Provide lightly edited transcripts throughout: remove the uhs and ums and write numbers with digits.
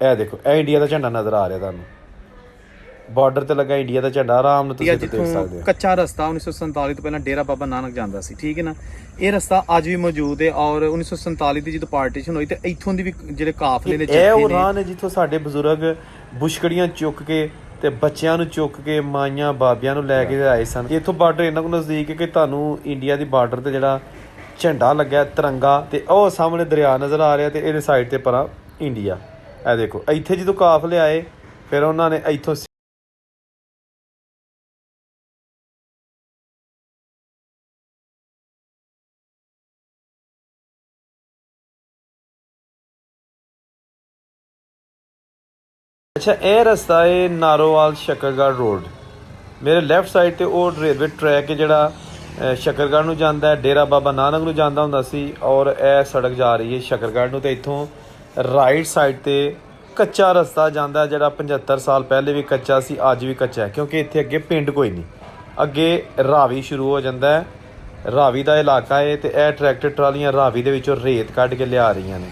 ਇਹ ਦੇਖੋ, ਇਹ ਇੰਡੀਆ ਦਾ ਝੰਡਾ ਨਜ਼ਰ ਆ ਰਿਹਾ ਤੁਹਾਨੂੰ, ਬਾਰਡਰ ਤੇ ਲੱਗਾ ਇੰਡੀਆ ਦਾ ਝੰਡਾ, ਆਰਾਮ ਨਾਲ ਤੁਸੀਂ ਦੇਖ ਸਕਦੇ ਹੋ। ਕੱਚਾ ਰਸਤਾ 1947 ਤੋਂ ਪਹਿਲਾਂ ਡੇਰਾ ਬਾਬਾ ਨਾਨਕ ਜਾਂਦਾ ਸੀ, ਠੀਕ ਹੈ ਨਾ। ਇਹ ਰਸਤਾ ਅੱਜ ਵੀ ਮੌਜੂਦ ਹੈ ਔਰ 1947 ਦੀ ਜਦੋਂ ਪਾਰਟੀਸ਼ਨ ਹੋਈ ਤੇ ਇੱਥੋਂ ਦੀ ਵੀ ਜਿਹੜੇ ਕਾਫਲੇ ਨੇ ਇਹ ਉਹ ਰਾਹ ਨੇ ਜਿੱਥੋਂ ਸਾਡੇ ਬਜ਼ੁਰਗ ਬੁਸ਼ਕੜੀਆਂ ਚੁੱਕ ਕੇ ਤੇ ਬੱਚਿਆਂ ਨੂੰ ਚੁੱਕ ਕੇ ਮਾਈਆਂ ਬਾਬਿਆਂ ਨੂੰ ਲੈ ਕੇ ਆਏ ਸਨ। ਇੱਥੋਂ ਬਾਰਡਰ ਇੰਨਾ ਕੁ ਨਜ਼ਦੀਕ ਹੈ ਕਿ ਤੁਹਾਨੂੰ ਇੰਡੀਆ ਦੀ ਬਾਰਡਰ ਤੇ ਜਿਹੜਾ ਝੰਡਾ ਲੱਗਾ ਤਿਰੰਗਾ, ਤੇ ਉਹ ਸਾਹਮਣੇ ਦਰਿਆ ਨਜ਼ਰ ਆ ਰਿਹਾ ਤੇ ਇਹਦੇ ਸਾਈਡ ਤੇ ਪਰਾਂ ਇੰਡੀਆ। ਇਹ ਦੇਖੋ, ਇੱਥੇ ਜਦੋਂ ਕਾਫਲੇ ਆਏ ਫਿਰ ਉਹਨਾਂ ਨੇ ਇੱਥੋਂ ਅੱਛਾ, ਇਹ ਰਸਤਾ ਹੈ ਨਾਰੋਵਾਲ ਸ਼ੱਕਰਗੜ੍ਹ ਰੋਡ। ਮੇਰੇ ਲੈਫਟ ਸਾਈਡ ਤੇ ਉਹ ਰੇਲਵੇ ਟਰੈਕ ਹੈ ਜਿਹੜਾ ਸ਼ੱਕਰਗੜ੍ਹ ਨੂੰ ਜਾਂਦਾ ਹੈ, ਡੇਰਾ ਬਾਬਾ ਨਾਨਕ ਨੂੰ ਜਾਂਦਾ ਹੁੰਦਾ ਸੀ, ਔਰ ਇਹ ਸੜਕ ਜਾ ਰਹੀ ਹੈ ਸ਼ੱਕਰਗੜ੍ਹ ਨੂੰ। ਤੇ ਇੱਥੋਂ ਰਾਈਟ ਸਾਈਡ ਤੇ ਕੱਚਾ ਰਸਤਾ ਜਾਂਦਾ ਜਿਹੜਾ 75 ਸਾਲ ਪਹਿਲੇ ਵੀ ਕੱਚਾ ਸੀ, ਅੱਜ ਵੀ ਕੱਚਾ ਹੈ, ਕਿਉਂਕਿ ਇੱਥੇ ਅੱਗੇ ਪਿੰਡ ਕੋਈ ਨਹੀਂ, ਅੱਗੇ ਰਾਵੀ ਸ਼ੁਰੂ ਹੋ ਜਾਂਦਾ ਹੈ, ਰਾਵੀ ਦਾ ਇਲਾਕਾ ਹੈ। ਤੇ ਇਹ ਟਰੈਕਟਰ ਟਰਾਲੀਆਂ ਰਾਵੀ ਦੇ ਵਿੱਚੋਂ ਰੇਤ ਕੱਢ ਕੇ ਲਿਆ ਰਹੀਆਂ ਨੇ,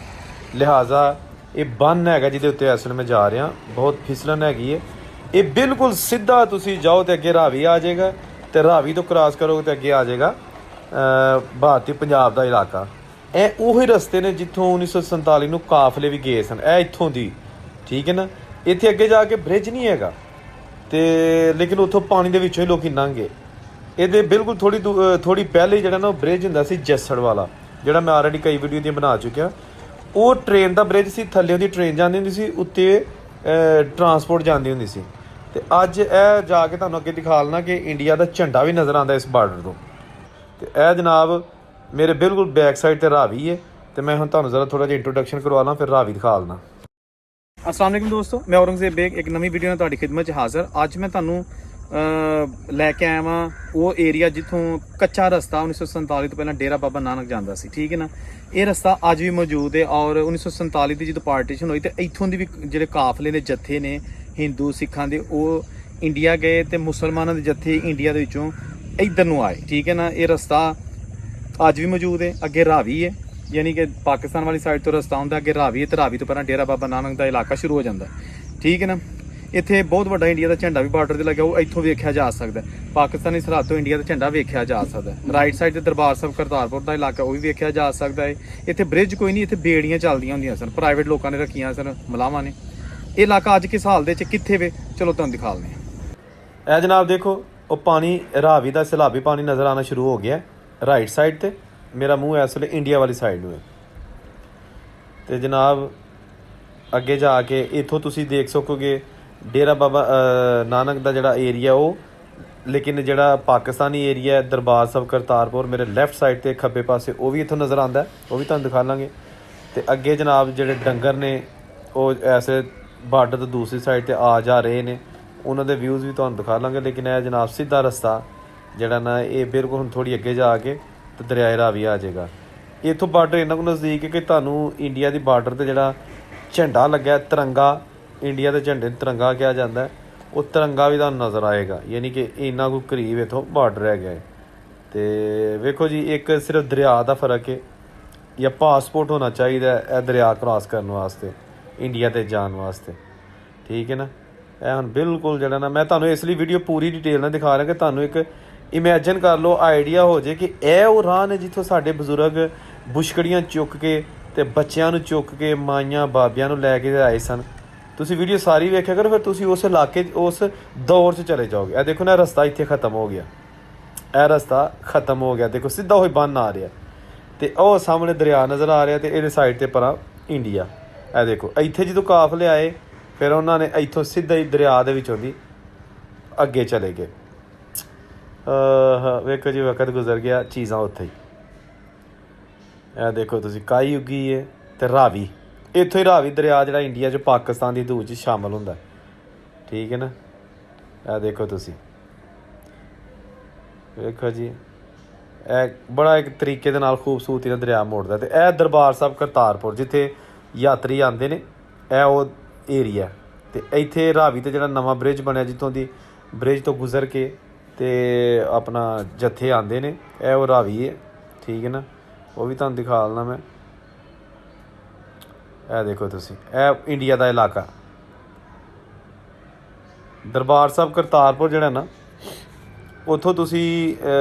ਲਿਹਾਜ਼ਾ ਇਹ ਬੰਨ ਹੈਗਾ ਜਿਹਦੇ ਉੱਤੇ ਅਸਲ ਮੈਂ ਜਾ ਰਿਹਾ, ਬਹੁਤ ਫਿਸਲਣ ਹੈਗੀ ਹੈ। ਇਹ ਬਿਲਕੁਲ ਸਿੱਧਾ ਤੁਸੀਂ ਜਾਓ ਤੇ ਅੱਗੇ ਰਾਵੀ ਆ ਜਾਏਗਾ, ਤੇ ਰਾਵੀ ਤੋਂ ਕ੍ਰਾਸ ਕਰੋਗੇ ਤੇ ਅੱਗੇ ਆ ਜਾਏਗਾ ਭਾਰਤੀ ਪੰਜਾਬ ਦਾ ਇਲਾਕਾ। ਇਹ ਉਹੀ ਰਸਤੇ ਨੇ ਜਿੱਥੋਂ 1947 ਨੂੰ ਕਾਫਲੇ ਵੀ ਗਏ ਸਨ, ਇਹ ਇੱਥੋਂ ਦੀ, ਠੀਕ ਹੈ ਨਾ। ਇੱਥੇ ਅੱਗੇ ਜਾ ਕੇ ਬ੍ਰਿਜ ਨਹੀਂ ਹੈਗਾ, ਤੇ ਲੇਕਿਨ ਉੱਥੋਂ ਪਾਣੀ ਦੇ ਵਿੱਚੋਂ ਹੀ ਲੋਕੀ ਲੰਘੇ। ਇਹਦੇ ਬਿਲਕੁਲ ਥੋੜੀ ਪਹਿਲੇ ਜਿਹੜਾ ਨਾ ਉਹ ਬ੍ਰਿਜ ਹੁੰਦਾ ਸੀ ਜੱਸੜ ਵਾਲਾ, ਜਿਹੜਾ ਮੈਂ ਆਲਰੇਡੀ ਕਈ ਵੀਡੀਓ ਦੀਆਂ ਬਣਾ ਚੁੱਕਿਆ। ਉਹ ਟ੍ਰੇਨ ਦਾ ਬ੍ਰਿਜ ਸੀ, ਥੱਲੇ ਉਹਦੀ ਟ੍ਰੇਨ ਜਾਂਦੀ ਹੁੰਦੀ ਸੀ, ਉੱਤੇ ਟਰਾਂਸਪੋਰਟ ਜਾਂਦੀ ਹੁੰਦੀ ਸੀ। ਤੇ ਅੱਜ ਇਹ ਜਾ ਕੇ ਤੁਹਾਨੂੰ ਅੱਗੇ ਦਿਖਾ ਲੈਣਾ ਕਿ ਇੰਡੀਆ ਦਾ ਝੰਡਾ ਵੀ ਨਜ਼ਰ ਆਉਂਦਾ ਇਸ ਬਾਰਡਰ ਤੋਂ। ਤੇ ਇਹ ਜਨਾਬ ਮੇਰੇ ਬਿਲਕੁਲ ਬੈਕ ਸਾਈਡ ਤੇ ਰਾਵੀ ਹੈ, ਤੇ ਮੈਂ ਹੁਣ ਤੁਹਾਨੂੰ ਜ਼ਰਾ ਥੋੜਾ ਜਿਹਾ ਇੰਟਰੋਡਕਸ਼ਨ ਕਰਵਾ ਲਾਂ, ਫਿਰ ਰਾਵੀ ਦਿਖਾ ਲੈਣਾ। अस्सलाम वालेकुम दोस्तों, मैं औरंगजेब बेग एक नवी वीडियो ਨਾਲ ਤੁਹਾਡੀ ਖਿਦਮਤ 'ਚ ਹਾਜ਼ਰ। ਅੱਜ ਮੈਂ ਤੁਹਾਨੂੰ ਲੈ ਕੇ ਆਇਆ ਵਾਂ ਉਹ ਏਰੀਆ ਜਿੱਥੋਂ ਕੱਚਾ ਰਸਤਾ 1947 ਤੋਂ ਪਹਿਲਾਂ ਡੇਰਾ ਬਾਬਾ ਨਾਨਕ ਜਾਂਦਾ ਸੀ, ਠੀਕ ਹੈ ਨਾ। ਇਹ ਰਸਤਾ ਅੱਜ ਵੀ ਮੌਜੂਦ ਹੈ ਔਰ 1947 ਦੀ ਜਦੋਂ ਪਾਰਟੀਸ਼ਨ ਹੋਈ ਤੇ ਇੱਥੋਂ ਦੀ ਵੀ ਜਿਹੜੇ ਕਾਫਲੇ ਦੇ ਜੱਥੇ ਨੇ ਹਿੰਦੂ ਸਿੱਖਾਂ ਦੇ, ਉਹ ਇੰਡੀਆ ਗਏ ਤੇ ਮੁਸਲਮਾਨਾਂ ਦੇ ਜੱਥੇ ਇੰਡੀਆ ਦੇ ਵਿੱਚੋਂ ਇੱਧਰ ਨੂੰ ਆਏ, ਠੀਕ ਹੈ ਨਾ। ਇਹ ਰਸਤਾ ਅੱਜ ਵੀ ਮੌਜੂਦ ਹੈ। ਅੱਗੇ ਰਾਵੀ ਹੈ, ਯਾਨੀ ਕਿ ਪਾਕਿਸਤਾਨ ਵਾਲੀ ਸਾਈਡ ਤੋਂ ਰਸਤਾ ਹੁੰਦਾ, ਅੱਗੇ ਰਾਵੀ ਹੈ, ਤੇ ਰਾਵੀ ਤੋਂ ਪਹਿਲਾਂ ਡੇਰਾ ਬਾਬਾ ਨਾਨਕ ਦਾ ਇਲਾਕਾ ਸ਼ੁਰੂ ਹੋ ਜਾਂਦਾ, ਠੀਕ ਹੈ ਨਾ। ਇੱਥੇ ਬਹੁਤ ਵੱਡਾ ਇੰਡੀਆ ਦਾ ਝੰਡਾ ਵੀ ਬਾਰਡਰ ਤੇ ਲੱਗਿਆ, ਉਹ ਇੱਥੋਂ ਵੇਖਿਆ ਜਾ ਸਕਦਾ। ਪਾਕਿਸਤਾਨੀ ਸਰਹੱਦ ਤੋਂ ਇੰਡੀਆ ਦਾ ਝੰਡਾ ਵੇਖਿਆ ਜਾ ਸਕਦਾ। ਰਾਈਟ ਸਾਈਡ ਤੇ ਦਰਬਾਰ ਸਾਹਿਬ ਕਰਤਾਰਪੁਰ ਦਾ ਇਲਾਕਾ, ਉਹ ਵੀ ਵੇਖਿਆ ਜਾ ਸਕਦਾ ਹੈ। ਇੱਥੇ ਬ੍ਰਿਜ ਕੋਈ ਨਹੀਂ, ਇੱਥੇ ਬੇੜੀਆਂ ਚੱਲਦੀਆਂ ਹੁੰਦੀਆਂ ਸਨ, ਪ੍ਰਾਈਵੇਟ ਲੋਕਾਂ ਨੇ ਰੱਖੀਆਂ ਸਨ, ਮਲਾਵਾਂ ਨੇ। ਇਹ ਇਲਾਕਾ ਅੱਜ ਕਿਸ ਹਾਲ ਦੇ ਵਿੱਚ ਕਿੱਥੇ ਵੇ, ਚਲੋ ਤੁਹਾਨੂੰ ਦਿਖਾ ਲੈਂਦੇ ਹਾਂ। ਇਹ ਜਨਾਬ ਦੇਖੋ, ਉਹ ਪਾਣੀ ਰਾਵੀ ਦਾ ਸੈਲਾਬੀ ਪਾਣੀ ਨਜ਼ਰ ਆਉਣਾ ਸ਼ੁਰੂ ਹੋ ਗਿਆ ਰਾਈਟ ਸਾਈਡ ਤੇ। ਮੇਰਾ ਮੂੰਹ ਇਸ ਵੇਲੇ ਇੰਡੀਆ ਵਾਲੀ ਸਾਈਡ ਨੂੰ ਹੈ। ਤੇ ਜਨਾਬ ਅੱਗੇ ਜਾ ਕੇ ਇੱਥੋਂ ਤੁਸੀਂ ਦੇਖ ਸਕੋਗੇ ਡੇਰਾ ਬਾਬਾ ਨਾਨਕ ਦਾ ਜਿਹੜਾ ਏਰੀਆ ਉਹ, ਲੇਕਿਨ ਜਿਹੜਾ ਪਾਕਿਸਤਾਨੀ ਏਰੀਆ ਦਰਬਾਰ ਸਾਹਿਬ ਕਰਤਾਰਪੁਰ ਮੇਰੇ ਲੈਫਟ ਸਾਈਡ ਤੇ ਖੱਬੇ ਪਾਸੇ, ਉਹ ਵੀ ਇੱਥੋਂ ਨਜ਼ਰ ਆਉਂਦਾ, ਉਹ ਵੀ ਤੁਹਾਨੂੰ ਦਿਖਾ ਲਾਂਗੇ। ਤੇ ਅੱਗੇ ਜਨਾਬ ਜਿਹੜੇ ਡੰਗਰ ਨੇ ਉਹ ਐਸੇ ਬਾਰਡਰ ਤੋਂ ਦੂਸਰੀ ਸਾਈਡ ਤੇ ਆ ਜਾ ਰਹੇ ਨੇ, ਉਹਨਾਂ ਦੇ ਵਿਊਜ਼ ਵੀ ਤੁਹਾਨੂੰ ਦਿਖਾ ਲਾਂਗੇ। ਲੇਕਿਨ ਇਹ ਜਨਾਬ ਸਿੱਧਾ ਰਸਤਾ ਜਿਹੜਾ ਨਾ, ਇਹ ਬਿਲਕੁਲ ਹੁਣ ਥੋੜੀ ਅੱਗੇ ਜਾ ਕੇ ਤੇ ਦਰਿਆਏ ਰਾਵੀ ਆ ਜਾਏਗਾ। ਇੱਥੋਂ ਬਾਰਡਰ ਇੰਨਾ ਕੁ ਨਜ਼ਦੀਕ ਹੈ ਕਿ ਤੁਹਾਨੂੰ ਇੰਡੀਆ ਦੀ ਬਾਰਡਰ ਤੇ ਜਿਹੜਾ ਝੰਡਾ ਲੱਗਾ ਤਿਰੰਗਾ, ਇੰਡੀਆ ਦੇ ਝੰਡੇ ਨੂੰ ਤਿਰੰਗਾ ਕਿਹਾ ਜਾਂਦਾ, ਉਹ ਤਿਰੰਗਾ ਵੀ ਤੁਹਾਨੂੰ ਨਜ਼ਰ ਆਏਗਾ, ਯਾਨੀ ਕਿ ਇੰਨਾ ਕੁ ਕਰੀਬ ਇੱਥੋਂ ਬਾਰਡਰ ਹੈਗਾ ਹੈ। ਤੇ ਵੇਖੋ ਜੀ, ਇੱਕ ਸਿਰਫ ਦਰਿਆ ਦਾ ਫਰਕ ਹੈ, ਜਾਂ ਪਾਸਪੋਰਟ ਹੋਣਾ ਚਾਹੀਦਾ ਇਹ ਦਰਿਆ ਕ੍ਰਾਸ ਕਰਨ ਵਾਸਤੇ, ਇੰਡੀਆ ਤੇ ਜਾਣ ਵਾਸਤੇ, ਠੀਕ ਹੈ ਨਾ। ਇਹ ਹੁਣ ਬਿਲਕੁਲ ਜਿਹੜਾ ਨਾ, ਮੈਂ ਤੁਹਾਨੂੰ ਇਸ ਲਈ ਵੀਡੀਓ ਪੂਰੀ ਡਿਟੇਲ ਨਾਲ ਦਿਖਾ ਰਿਹਾ ਕਿ ਤੁਹਾਨੂੰ ਇੱਕ ਇਮੈਜਿਨ ਕਰ ਲਓ, ਆਈਡੀਆ ਹੋ ਜਾਏ ਕਿ ਇਹ ਉਹ ਰਾਹ ਨੇ ਜਿੱਥੋਂ ਸਾਡੇ ਬਜ਼ੁਰਗ ਬੁਸ਼ਕੜੀਆਂ ਚੁੱਕ ਕੇ ਤੇ ਬੱਚਿਆਂ ਨੂੰ ਚੁੱਕ ਕੇ ਮਾਈਆਂ ਬਾਬਿਆਂ ਨੂੰ ਲੈ ਕੇ ਆਏ ਸਨ। ਤੁਸੀਂ ਵੀਡੀਓ ਸਾਰੀ ਵੇਖਿਆ ਕਰੋ, ਫਿਰ ਤੁਸੀਂ ਉਸ ਇਲਾਕੇ ਉਸ ਦੌਰ 'ਚ ਚਲੇ ਜਾਓਗੇ। ਇਹ ਦੇਖੋ ਨਾ, ਰਸਤਾ ਇੱਥੇ ਖ਼ਤਮ ਹੋ ਗਿਆ, ਇਹ ਰਸਤਾ ਖ਼ਤਮ ਹੋ ਗਿਆ, ਦੇਖੋ ਸਿੱਧਾ ਹੋਈ ਬੰਨ ਆ ਰਿਹਾ, ਤੇ ਉਹ ਸਾਹਮਣੇ ਦਰਿਆ ਨਜ਼ਰ ਆ ਰਿਹਾ, ਤੇ ਇਹਦੇ ਸਾਈਡ ਤੇ ਪਰਾਂ ਇੰਡੀਆ। ਇਹ ਦੇਖੋ, ਇੱਥੇ ਜਦੋਂ ਕਾਫਲੇ ਆਏ ਫਿਰ ਉਹਨਾਂ ਨੇ ਇੱਥੋਂ ਸਿੱਧਾ ਹੀ ਦਰਿਆ ਦੇ ਵਿੱਚੋਂ ਦੀ ਅੱਗੇ ਚਲੇ ਗਏ। ਵੇਖੋ ਜੀ, ਵਕਤ ਗੁਜ਼ਰ ਗਿਆ, ਚੀਜ਼ਾਂ ਉੱਥੇ ਹੀ। ਇਹ ਦੇਖੋ ਤੁਸੀਂ, ਕਾਈ ਉੱਗੀ ਹੈ ਤੇ ਰਾਵੀ, ਇੱਥੋਂ ਹੀ ਰਾਵੀ ਦਰਿਆ ਜਿਹੜਾ ਇੰਡੀਆ 'ਚ ਪਾਕਿਸਤਾਨ ਦੀ ਹਦੂਦ 'ਚ ਸ਼ਾਮਲ ਹੁੰਦਾ, ਠੀਕ ਹੈ ਨਾ। ਇਹ ਦੇਖੋ ਤੁਸੀਂ, ਵੇਖੋ ਜੀ, ਇਹ ਬੜਾ ਇੱਕ ਤਰੀਕੇ ਦੇ ਨਾਲ ਖੂਬਸੂਰਤੀ ਨਾਲ ਦਰਿਆ ਮੋੜਦਾ। ਤੇ ਇਹ ਦਰਬਾਰ ਸਾਹਿਬ ਕਰਤਾਰਪੁਰ ਜਿੱਥੇ ਯਾਤਰੀ ਆਉਂਦੇ ਨੇ, ਇਹ ਉਹ ਏਰੀਆ। ਤੇ ਇੱਥੇ ਰਾਵੀ 'ਤੇ ਜਿਹੜਾ ਨਵਾਂ ਬ੍ਰਿਜ ਬਣਿਆ, ਜਿੱਥੋਂ ਦੀ ਬ੍ਰਿਜ ਤੋਂ ਗੁਜ਼ਰ ਕੇ ਤੇ ਆਪਣਾ ਜੱਥੇ ਆਉਂਦੇ ਨੇ, ਇਹ ਉਹ ਰਾਵੀ ਹੈ, ਠੀਕ ਹੈ ਨਾ। ਉਹ ਵੀ ਤੁਹਾਨੂੰ ਦਿਖਾ ਦੇਣਾ ਮੈਂ। ਇਹ ਦੇਖੋ ਤੁਸੀਂ, ਇਹ ਇੰਡੀਆ ਦਾ ਇਲਾਕਾ। ਦਰਬਾਰ ਸਾਹਿਬ ਕਰਤਾਰਪੁਰ ਜਿਹੜਾ ਨਾ, ਉੱਥੋਂ ਤੁਸੀਂ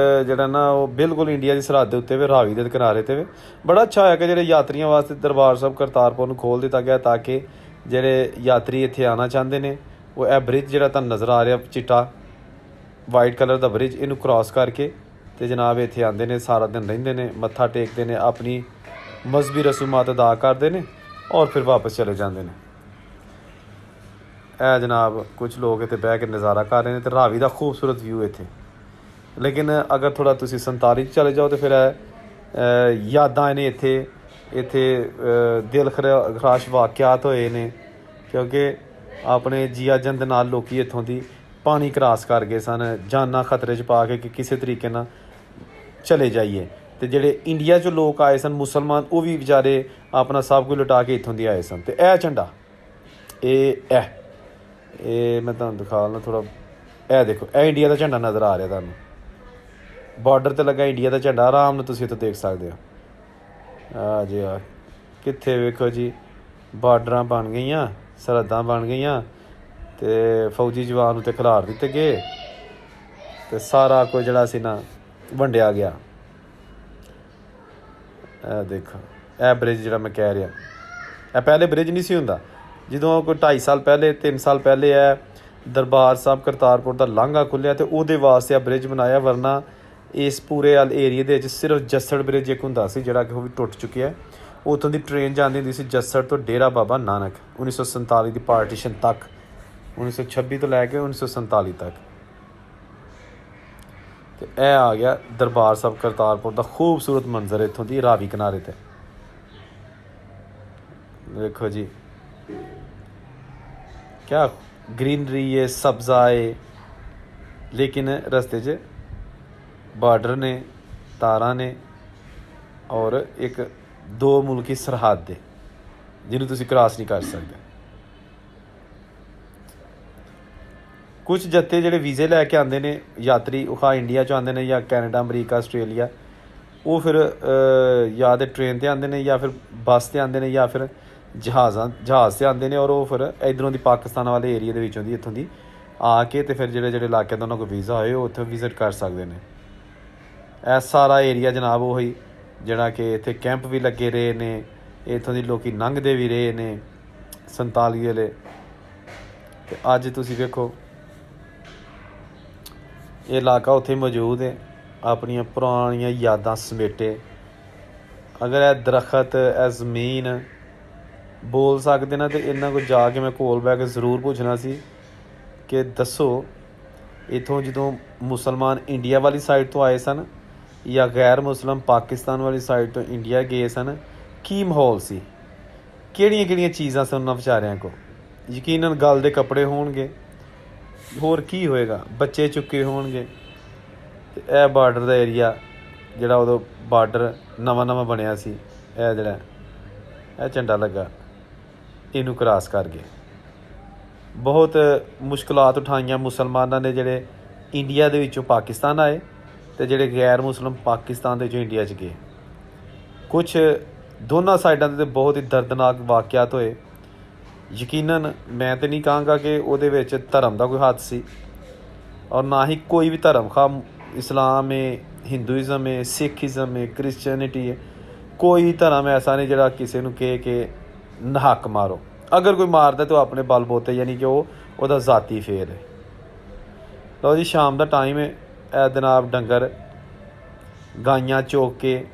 ਜਿਹੜਾ ਨਾ ਉਹ ਬਿਲਕੁਲ ਇੰਡੀਆ ਦੀ ਸਰਹੱਦ ਦੇ ਉੱਤੇ ਵੇ, ਰਾਵੀ ਦੇ ਕਿਨਾਰੇ 'ਤੇ ਵੇ। ਬੜਾ ਅੱਛਾ ਹੋਇਆ ਕਿ ਜਿਹੜੇ ਯਾਤਰੀਆਂ ਵਾਸਤੇ ਦਰਬਾਰ ਸਾਹਿਬ ਕਰਤਾਰਪੁਰ ਨੂੰ ਖੋਲ੍ਹ ਦਿੱਤਾ ਗਿਆ, ਤਾਂ ਕਿ ਜਿਹੜੇ ਯਾਤਰੀ ਇੱਥੇ ਆਉਣਾ ਚਾਹੁੰਦੇ ਨੇ ਉਹ ਇਹ ਬ੍ਰਿਜ ਜਿਹੜਾ ਤੁਹਾਨੂੰ ਨਜ਼ਰ ਆ ਰਿਹਾ ਚਿੱਟਾ ਵਾਈਟ ਕਲਰ ਦਾ ਬ੍ਰਿਜ, ਇਹਨੂੰ ਕ੍ਰਾਸ ਕਰਕੇ ਤੇ ਜਨਾਬ ਇੱਥੇ ਆਉਂਦੇ ਨੇ, ਸਾਰਾ ਦਿਨ ਰਹਿੰਦੇ ਨੇ, ਮੱਥਾ ਟੇਕਦੇ ਨੇ, ਆਪਣੀ ਮਜ਼ਹਬੀ ਰਸੂਮਾਤ ਅਦਾ ਕਰਦੇ ਨੇ ਔਰ ਫਿਰ ਵਾਪਸ ਚਲੇ ਜਾਂਦੇ ਨੇ। ਇਹ ਜਨਾਬ ਕੁਝ ਲੋਕ ਇੱਥੇ ਬਹਿ ਕੇ ਨਜ਼ਾਰਾ ਕਰ ਰਹੇ ਨੇ ਤੇ ਰਾਵੀ ਦਾ ਖੂਬਸੂਰਤ ਵਿਊ ਇੱਥੇ। ਲੇਕਿਨ ਅਗਰ ਥੋੜ੍ਹਾ ਤੁਸੀਂ 47 'ਚ ਚਲੇ ਜਾਓ ਤਾਂ ਫਿਰ ਯਾਦਾਂ ਨੇ ਇੱਥੇ ਦਿਲ ਖਰਾਸ਼ ਵਾਕਿਆਤ ਹੋਏ ਨੇ, ਕਿਉਂਕਿ ਆਪਣੇ ਜੀਆ ਜੰਦ ਨਾਲ ਲੋਕ ਇੱਥੋਂ ਦੀ ਪਾਣੀ ਕ੍ਰਾਸ ਕਰ ਗਏ ਸਨ, ਜਾਨਾਂ ਖਤਰੇ 'ਚ ਪਾ ਕੇ ਕਿ ਕਿਸੇ ਤਰੀਕੇ ਨਾਲ ਚਲੇ ਜਾਈਏ। ਤੇ ਜਿਹੜੇ ਇੰਡੀਆ 'ਚੋਂ ਲੋਕ ਆਏ ਸਨ ਮੁਸਲਮਾਨ, ਉਹ ਵੀ ਵਿਚਾਰੇ ਆਪਣਾ ਸਭ ਕੁਝ ਲੁਟਾ ਕੇ ਇੱਥੋਂ ਦੀ ਆਏ ਸਨ। ਤੇ ਇਹ ਝੰਡਾ ਇਹ ਮੈਂ ਤੁਹਾਨੂੰ ਦਿਖਾ ਲਾਂ ਥੋੜ੍ਹਾ, ਇਹ ਦੇਖੋ, ਇਹ ਇੰਡੀਆ ਦਾ ਝੰਡਾ ਨਜ਼ਰ ਆ ਰਿਹਾ ਤੁਹਾਨੂੰ, ਬਾਰਡਰ 'ਤੇ ਲੱਗਾ ਇੰਡੀਆ ਦਾ ਝੰਡਾ, ਆਰਾਮ ਨਾਲ ਤੁਸੀਂ ਇੱਥੋਂ ਦੇਖ ਸਕਦੇ ਹੋ। ਆ ਜੀ ਆ ਕਿੱਥੇ ਵੇਖੋ ਜੀ, ਬਾਰਡਰਾਂ ਬਣ ਗਈਆਂ, ਸਰਹੱਦਾਂ ਬਣ ਗਈਆਂ ਤੇ ਫੌਜੀ ਜਵਾਨ ਉੱਤੇ ਖਿਲਾਰ ਦਿੱਤੇ ਗਏ ਤੇ ਸਾਰਾ ਕੁਝ ਜਿਹੜਾ ਸੀ ਨਾ ਵੰਡਿਆ ਗਿਆ। ਇਹ ਦੇਖੋ, ਇਹ ਬ੍ਰਿਜ ਜਿਹੜਾ ਮੈਂ ਕਹਿ ਰਿਹਾ, ਇਹ ਪਹਿਲੇ ਬ੍ਰਿਜ ਨਹੀਂ ਸੀ ਹੁੰਦਾ। ਜਦੋਂ ਕੋਈ 2.5 ਸਾਲ ਪਹਿਲੇ 3 ਸਾਲ ਪਹਿਲੇ ਇਹ ਦਰਬਾਰ ਸਾਹਿਬ ਕਰਤਾਰਪੁਰ ਦਾ ਲਾਂਘਾ ਖੁੱਲ੍ਹਿਆ ਤੇ ਉਹਦੇ ਵਾਸਤੇ ਇਹ ਬ੍ਰਿਜ ਬਣਾਇਆ, ਵਰਨਾ ਇਸ ਪੂਰੇ ਏਰੀਏ ਦੇ ਵਿੱਚ ਸਿਰਫ ਜੱਸੜ ਬ੍ਰਿਜ ਇੱਕ ਹੁੰਦਾ ਸੀ ਜਿਹੜਾ ਕਿ ਉਹ ਵੀ ਟੁੱਟ ਚੁੱਕਿਆ। ਉੱਥੋਂ ਦੀ ਟ੍ਰੇਨ ਜਾਂਦੀ ਹੁੰਦੀ ਸੀ ਜੱਸੜ ਤੋਂ ਡੇਰਾ ਬਾਬਾ ਨਾਨਕ 1947 ਦੀ ਪਾਰਟੀਸ਼ਨ ਤੱਕ, 1926 ਤੋਂ ਲੈ ਕੇ 1947 ਤੱਕ। ਤੇ ਇਹ ਆ ਗਿਆ ਦਰਬਾਰ ਸਾਹਿਬ ਕਰਤਾਰਪੁਰ ਦਾ ਖੂਬਸੂਰਤ ਮੰਜ਼ਰ ਇੱਥੋਂ ਦੀ ਰਾਵੀ ਕਿਨਾਰੇ 'ਤੇ। ਦੇਖੋ ਜੀ ਕਿਆ ग्रीनरी है, सब्ज़ा है, लेकिन रस्ते 'ਚ ਬਾਰਡਰ ਨੇ, ਤਾਰਾਂ ਨੇ ਔਰ ਇੱਕ 2 ਮੁਲਕੀ ਸਰਹੱਦ ਦੇ ਜਿਹਨੂੰ ਤੁਸੀਂ ਕ੍ਰਾਸ ਨਹੀਂ ਕਰ ਸਕਦੇ। ਕੁਝ ਜੱਥੇ ਜਿਹੜੇ ਵੀਜ਼ੇ ਲੈ ਕੇ ਆਉਂਦੇ ਨੇ ਯਾਤਰੀ, ਉਹ ਇੰਡੀਆ 'ਚ ਆਉਂਦੇ ਨੇ ਜਾਂ ਕੈਨੇਡਾ, ਅਮਰੀਕਾ, ਆਸਟ੍ਰੇਲੀਆ, ਉਹ ਫਿਰ ਜਾਂ ਤਾਂ ਟ੍ਰੇਨ 'ਤੇ ਆਉਂਦੇ ਨੇ ਜਾਂ ਫਿਰ ਬੱਸ 'ਤੇ ਆਉਂਦੇ ਨੇ ਜਾਂ ਫਿਰ ਜਹਾਜ਼ 'ਤੇ ਆਉਂਦੇ ਨੇ, ਔਰ ਉਹ ਫਿਰ ਇੱਧਰੋਂ ਦੀ ਪਾਕਿਸਤਾਨ ਵਾਲੇ ਏਰੀਏ ਦੇ ਵਿੱਚੋਂ ਦੀ ਇੱਥੋਂ ਦੀ ਆ ਕੇ ਤੇ ਫਿਰ ਜਿਹੜੇ ਇਲਾਕਿਆਂ ਦਾ ਉਹਨਾਂ ਕੋਲ ਵੀਜ਼ਾ ਹੋਏ ਉਹ ਉੱਥੇ ਵਿਜ਼ਿਟ ਕਰ ਸਕਦੇ ਨੇ। ਇਹ ਸਾਰਾ ਏਰੀਆ ਜਨਾਬ ਉਹੀ ਜਿਹੜਾ ਕਿ ਇੱਥੇ ਕੈਂਪ ਵੀ ਲੱਗੇ ਰਹੇ ਨੇ, ਇੱਥੋਂ ਦੀ ਲੋਕ ਲੰਘਦੇ ਵੀ ਰਹੇ ਨੇ 47 ਵੇਲੇ। ਤੇ ਅੱਜ ਤੁਸੀਂ ਵੇਖੋ ਇਹ ਇਲਾਕਾ ਉੱਥੇ ਮੌਜੂਦ ਹੈ, ਆਪਣੀਆਂ ਪੁਰਾਣੀਆਂ ਯਾਦਾਂ ਸਮੇਟੇ। ਅਗਰ ਇਹ ਦਰਖਤ, ਇਹ ਜ਼ਮੀਨ ਬੋਲ ਸਕਦੇ ਨਾ, ਤੇ ਇਹਨਾਂ ਕੋਲ ਜਾ ਕੇ ਮੈਂ ਕੋਲ ਬਹਿ ਕੇ ਜ਼ਰੂਰ ਪੁੱਛਣਾ ਸੀ ਕਿ ਦੱਸੋ ਇੱਥੋਂ ਜਦੋਂ ਮੁਸਲਮਾਨ ਇੰਡੀਆ ਵਾਲੀ ਸਾਈਡ ਤੋਂ ਆਏ ਸਨ ਜਾਂ ਗੈਰ ਮੁਸਲਿਮ ਪਾਕਿਸਤਾਨ ਵਾਲੀ ਸਾਈਡ ਤੋਂ ਇੰਡੀਆ ਗਏ ਸਨ, ਕੀ ਮਾਹੌਲ ਸੀ, ਕਿਹੜੀਆਂ ਚੀਜ਼ਾਂ ਸਨ ਉਹਨਾਂ ਵਿਚਾਰਿਆਂ ਕੋਲ। ਯਕੀਨਨ ਗਲ ਦੇ ਕੱਪੜੇ ਹੋਣਗੇ, ਹੋਰ ਕੀ ਹੋਏਗਾ, ਬੱਚੇ ਚੁੱਕੇ ਹੋਣਗੇ। ਤੇ ਇਹ ਬਾਰਡਰ ਦਾ ਏਰੀਆ ਜਿਹੜਾ ਉਦੋਂ ਬਾਰਡਰ ਨਵਾਂ ਬਣਿਆ ਸੀ, ਇਹ ਜਿਹੜਾ ਇਹ ਝੰਡਾ ਲੱਗਾ, ਇਹਨੂੰ ਕ੍ਰਾਸ ਕਰ ਗਏ। ਬਹੁਤ ਮੁਸ਼ਕਲਾਤ ਉਠਾਈਆਂ ਮੁਸਲਮਾਨਾਂ ਨੇ ਜਿਹੜੇ ਇੰਡੀਆ ਦੇ ਵਿੱਚੋਂ ਪਾਕਿਸਤਾਨ ਆਏ ਤੇ ਜਿਹੜੇ ਗੈਰ ਮੁਸਲਿਮ ਪਾਕਿਸਤਾਨ ਦੇ ਵਿੱਚੋਂ ਇੰਡੀਆ 'ਚ ਗਏ। ਕੁਛ ਦੋਨਾਂ ਸਾਈਡਾਂ 'ਤੇ ਬਹੁਤ ਹੀ ਦਰਦਨਾਕ ਵਾਕਿਆਤ ਹੋਏ। ਯਕੀਨਨ ਮੈਂ ਤਾਂ ਨਹੀਂ ਕਹਾਂਗਾ ਕਿ ਉਹਦੇ ਵਿੱਚ ਧਰਮ ਦਾ ਕੋਈ ਹੱਥ ਸੀ, ਔਰ ਨਾ ਹੀ ਕੋਈ ਵੀ ਧਰਮ, ਖਾ ਇਸਲਾਮ ਹੈ, ਹਿੰਦੂਇਜ਼ਮ ਹੈ, ਸਿੱਖਇਜ਼ਮ ਹੈ, ਕ੍ਰਿਸਚੈਨਿਟੀ ਹੈ, ਕੋਈ ਧਰਮ ਐਸਾ ਨਹੀਂ ਜਿਹੜਾ ਕਿਸੇ ਨੂੰ ਕਹੇ ਕਿ ਨਹੱਕ ਮਾਰੋ। ਅਗਰ ਕੋਈ ਮਾਰਦਾ ਤਾਂ ਆਪਣੇ ਬਲਬੋਤੇ, ਯਾਨੀ ਕਿ ਉਹਦਾ ਜ਼ਾਤੀ ਫੇਰ ਹੈ। ਲਓ ਜੀ, ਸ਼ਾਮ ਦਾ ਟਾਈਮ ਹੈ, ਇਹ ਜਨਾਬ ਡੰਗਰ ਗਾਈਆਂ ਚੋਕ ਕੇ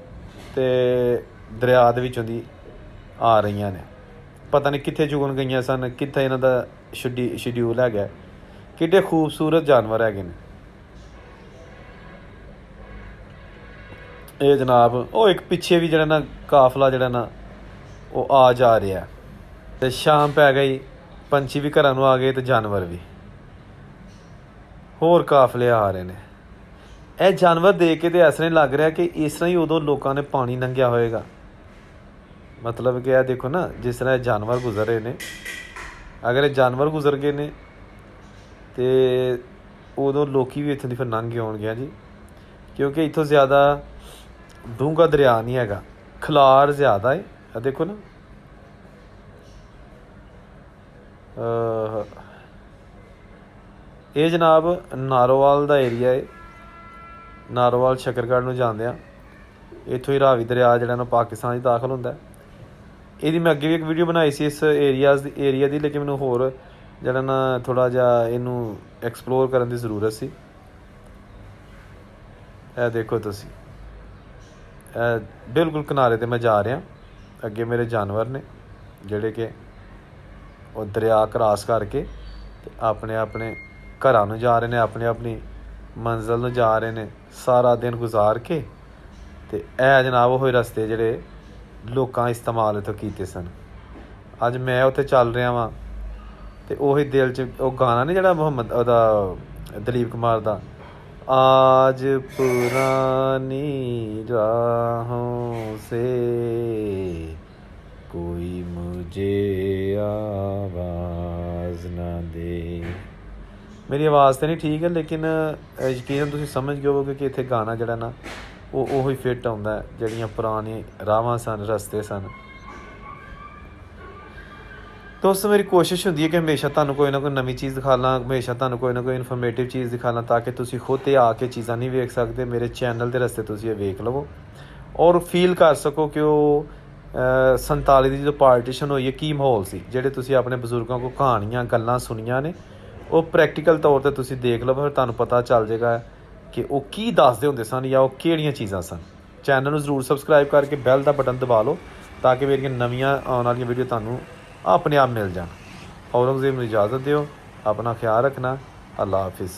ਤੇ ਦਰਿਆ ਦੇ ਵਿੱਚੋਂ ਦੀ ਆ ਰਹੀਆਂ ਨੇ, ਪਤਾ ਨਹੀਂ ਕਿੱਥੇ ਚੁਗਣ ਗਈਆਂ ਸਨ, ਕਿੱਥੇ ਇਹਨਾਂ ਦਾ ਸ਼ਡਿਊਲ ਹੈਗਾ। ਕਿੱਡੇ ਖੂਬਸੂਰਤ ਜਾਨਵਰ ਹੈਗੇ ਨੇ ਇਹ ਜਨਾਬ। ਉਹ ਇੱਕ ਪਿੱਛੇ ਵੀ ਜਿਹੜਾ ਨਾ ਕਾਫਲਾ ਜਿਹੜਾ ਨਾ ਉਹ ਆ ਜਾ ਰਿਹਾ, ਤੇ ਸ਼ਾਮ ਪੈ ਗਈ, ਪੰਛੀ ਵੀ ਘਰਾਂ ਨੂੰ ਆ ਗਏ ਤੇ ਜਾਨਵਰ ਵੀ, ਹੋਰ ਕਾਫਲੇ ਆ ਰਹੇ ਨੇ। ਇਹ ਜਾਨਵਰ ਦੇਖ ਕੇ ਤੇ ਇਸ ਤਰ੍ਹਾਂ ਹੀ ਲੱਗ ਰਿਹਾ ਕਿ ਇਸ ਤਰ੍ਹਾਂ ਹੀ ਉਦੋਂ ਲੋਕਾਂ ਨੇ ਪਾਣੀ ਲੰਘਿਆ ਹੋਏਗਾ। ਮਤਲਬ ਕਿ ਇਹ ਦੇਖੋ ਨਾ, ਜਿਸ ਤਰ੍ਹਾਂ ਇਹ ਜਾਨਵਰ ਗੁਜ਼ਰ ਰਹੇ ਨੇ, ਅਗਰ ਇਹ ਜਾਨਵਰ ਗੁਜ਼ਰ ਗਏ ਨੇ ਤੇ ਉਦੋਂ ਲੋਕੀ ਵੀ ਇੱਥੋਂ ਦੀ ਫਿਰ ਲੰਘ ਕੇ ਆਉਣਗੇ ਜੀ, ਕਿਉਂਕਿ ਇੱਥੋਂ ਜ਼ਿਆਦਾ ਡੂੰਘਾ ਦਰਿਆ ਨਹੀਂ ਹੈਗਾ, ਖਲਾਰ ਜ਼ਿਆਦਾ ਹੈ। ਆ ਦੇਖੋ ਨਾ, ਇਹ ਜਨਾਬ ਨਾਰੋਵਾਲ ਦਾ ਏਰੀਆ ਹੈ। ਨਾਰੋਵਾਲ ਸ਼ਕਰਗੜ੍ਹ ਨੂੰ ਜਾਂਦੇ ਆ, ਇੱਥੋਂ ਹੀ ਰਾਵੀ ਦਰਿਆ ਜਿਹੜਾ ਨਾ ਪਾਕਿਸਤਾਨ 'ਚ ਦਾਖਲ ਹੁੰਦਾ। ਇਹਦੀ ਮੈਂ ਅੱਗੇ ਵੀ ਇੱਕ ਵੀਡੀਓ ਬਣਾਈ ਸੀ ਇਸ ਏਰੀਆ ਦੀ, ਲੇਕਿਨ ਮੈਨੂੰ ਹੋਰ ਜਿਹੜਾ ਨਾ ਥੋੜ੍ਹਾ ਜਿਹਾ ਇਹਨੂੰ ਐਕਸਪਲੋਰ ਕਰਨ ਦੀ ਜ਼ਰੂਰਤ ਸੀ। ਇਹ ਦੇਖੋ ਤੁਸੀਂ, ਇਹ ਬਿਲਕੁਲ ਕਿਨਾਰੇ 'ਤੇ ਮੈਂ ਜਾ ਰਿਹਾ। ਅੱਗੇ ਮੇਰੇ ਜਾਨਵਰ ਨੇ ਜਿਹੜੇ ਕਿ ਉਹ ਦਰਿਆ ਕਰਾਸ ਕਰਕੇ ਤੇ ਆਪਣੇ ਆਪਣੇ ਘਰਾਂ ਨੂੰ ਜਾ ਰਹੇ ਨੇ, ਆਪਣੀ ਆਪਣੀ ਮੰਜ਼ਿਲ ਨੂੰ ਜਾ ਰਹੇ ਨੇ ਸਾਰਾ ਦਿਨ ਗੁਜ਼ਾਰ ਕੇ। ਅਤੇ ਇਹ ਜਨਾਬ ਉਹ ਰਸਤੇ ਜਿਹੜੇ ਲੋਕਾਂ ਇਸਤੇਮਾਲ ਇੱਥੋਂ ਕੀਤੇ ਸਨ। ਅੱਜ ਮੈਂ ਉੱਥੇ ਚੱਲ ਰਿਹਾ ਵਾਂ ਅਤੇ ਉਹੀ ਦਿਲ 'ਚ ਉਹ ਗਾਣਾ ਨਹੀਂ ਜਿਹੜਾ ਉਹਦਾ ਦਲੀਪ ਕੁਮਾਰ ਦਾ, आज पुरानी राहों से कोई मुझे आवाज़ ना दे। मेरी आवाज़ तो नहीं ठीक है, लेकिन यकीनन तुसीं समझ गए होवोगे कि इत्थे गाना जिहड़ा ना ਉਹੀ ਫਿੱਟ ਆਉਂਦਾ ਜਿਹੜੀਆਂ ਪੁਰਾਣੀ ਰਾਹਾਂ ਸਨ, ਰਸਤੇ ਸਨ। ਦੋਸਤੋ ਮੇਰੀ ਕੋਸ਼ਿਸ਼ ਹੁੰਦੀ ਹੈ ਕਿ ਹਮੇਸ਼ਾ ਤੁਹਾਨੂੰ ਕੋਈ ਨਾ ਕੋਈ ਨਵੀਂ ਚੀਜ਼ ਦਿਖਾਲਾਂ, ਹਮੇਸ਼ਾ ਤੁਹਾਨੂੰ ਕੋਈ ਨਾ ਕੋਈ ਇਨਫੋਰਮੇਟਿਵ ਚੀਜ਼ ਦਿਖਾਲਾਂ, ਤਾਂ ਕਿ ਤੁਸੀਂ ਖੁਦ 'ਤੇ ਆ ਕੇ ਚੀਜ਼ਾਂ ਨਹੀਂ ਵੇਖ ਸਕਦੇ। ਮੇਰੇ ਚੈਨਲ ਦੇ ਰਸਤੇ ਤੁਸੀਂ ਇਹ ਵੇਖ ਲਵੋ ਔਰ ਫੀਲ ਕਰ ਸਕੋ ਕਿ ਉਹ 47 ਦੀ ਜਦੋਂ ਪਾਰਟੀਸ਼ਨ ਹੋਈ ਹੈ ਕੀ ਮਾਹੌਲ ਸੀ। ਜਿਹੜੇ ਤੁਸੀਂ ਆਪਣੇ ਬਜ਼ੁਰਗਾਂ ਕੋਲ ਕਹਾਣੀਆਂ ਗੱਲਾਂ ਸੁਣੀਆਂ ਨੇ ਉਹ ਪ੍ਰੈਕਟੀਕਲ ਤੌਰ 'ਤੇ ਤੁਸੀਂ ਦੇਖ ਲਓ, ਫਿਰ ਤੁਹਾਨੂੰ ਪਤਾ ਚੱਲ ਜਾਏਗਾ ਕਿ ਉਹ ਕੀ ਦੱਸਦੇ ਹੁੰਦੇ ਸਨ ਜਾਂ ਉਹ ਕਿਹੜੀਆਂ ਚੀਜ਼ਾਂ ਸਨ। ਚੈਨਲ ਨੂੰ ਜ਼ਰੂਰ ਸਬਸਕ੍ਰਾਈਬ ਕਰਕੇ ਬੈਲ ਦਾ ਬਟਨ ਦਬਾ ਲਓ ਤਾਂ ਕਿ ਮੇਰੀਆਂ ਨਵੀਆਂ ਆਉਣ ਵਾਲੀਆਂ ਵੀਡੀਓ ਤੁਹਾਨੂੰ ਆਪਣੇ ਆਪ ਮਿਲ ਜਾਣ। ਔਰੰਗਜ਼ੇਬ ਨੂੰ ਇਜਾਜ਼ਤ ਦਿਓ, ਆਪਣਾ ਖਿਆਲ ਰੱਖਣਾ। ਅੱਲਾ ਹਾਫਿਜ਼।